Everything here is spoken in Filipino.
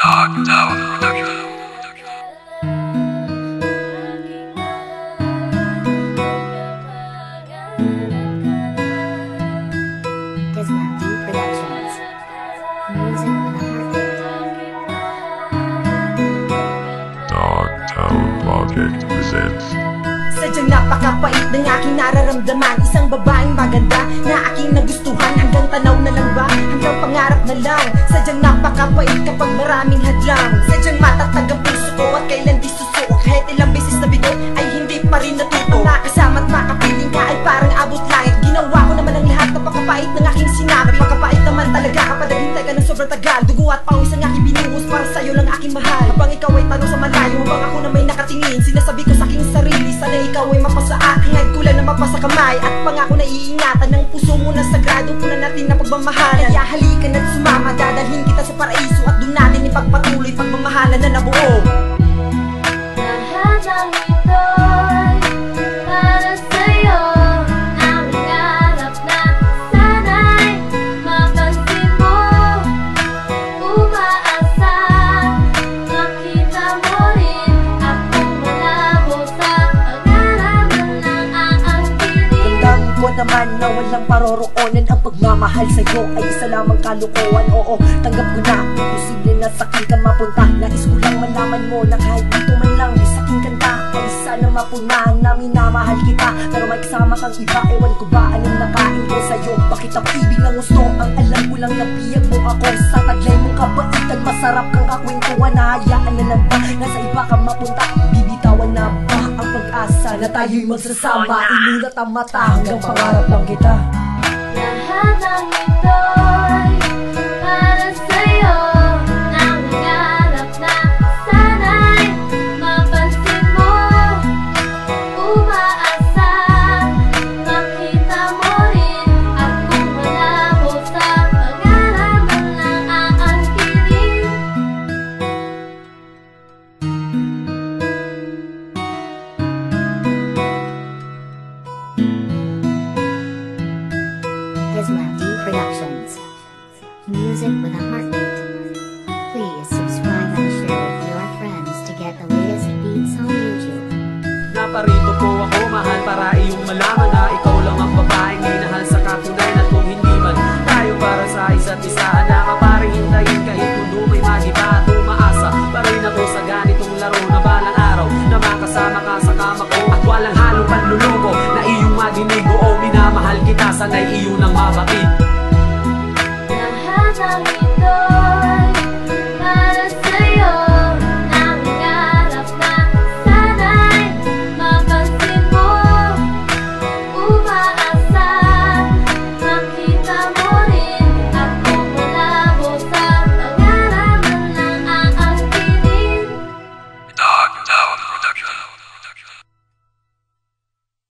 Dogtown Production. Islam Productions. Music with a heartbeat. Dogtown Project presents. Sadyang napakapait ng aking nararamdaman. Isang babaeng maganda na aking nagustuhan. Hanggang tanaw na lang ba? Hanggang pangarap na lang. Sadyang napakapait kapag maraming hadlang. Sadyang matatag ang puso ko at kailan di susuko. Kahit ilang beses na bigo ay hindi pa rin natuto. Ang nakasama at makapiling ka ay parang abot langit. Ginawa ko naman ang lahat, napakapait ng aking sinabi. Napakapait naman talaga kapag naghintay ka ng sobrang tagal. Dugo at pawis ang aking binuhos para sa'yo lang aking mahal. Habang ikaw ay tanong sa malayo, habang ako na may nakatingin, sinasabi ko sa aking sarili, sana ikaw ay mapasa akin. At kulang na mapasa kamay at pangako na iingatan ng puso mo na sagrado. Punan natin na pagmamahalan. Kaya halika na't sumama, dadalhin kita sa paraiso. At doon natin ipagpatuloy pagmamahalan na nabuo. Lahat ng ito'y para sa'yo. Ang nangarap na sana'y mapansin mo. Umaasa, makita mo rin akong malabo sa pangarap ng aangkinin. Tandaan ko naman na walang paroroonan. Ang pagmamahal sa'yo ay isa lamang kalukuhan. Oo, tanggap ko na, imposible na sa'kin ka mapunta. Nais ko lang malaman mo na kahit dito man lang di sa'king kanta ay sana mapunahan na minamahal kita. Pero may kasama kang iba, ewan ko ba anong nakain ko sa'yo. Bakit ang ibig ng gusto? Ang alam ko lang nabiyag mo ako sa taglay mong kabaitan. Masarap kang kakwentuhan, nahayaan na lang ba nasa iba ka mapunta? Bibitawan na ba ang pag-asa na tayo'y magsasama? Inulat ang mata hanggang pangarap lang kita. Lahat ng ito'y para sa'yo. Ang nangarap na sana'y mapansin mo. Umaasa, makita mo rin akong malabo sa pangarap ng aangkinin. Islam Productions. Music with a heartbeat. Please subscribe and share with your friends to get the latest beats on YouTube. Naparito po ako, mahal, para iyong malaman na ikaw lang ang babaeng minahal sa katunay. At kung hindi man tayo para sa isa't isa, handa ka pa rin hintayin kahit puno may magiba at umaasa pa rin ako sa ganitong laro na balang araw na makasama ka sa kama ko. At walang halong panluluko na iyong madinig. Oo, minamahal kita, sana'y iyo nang mabaki.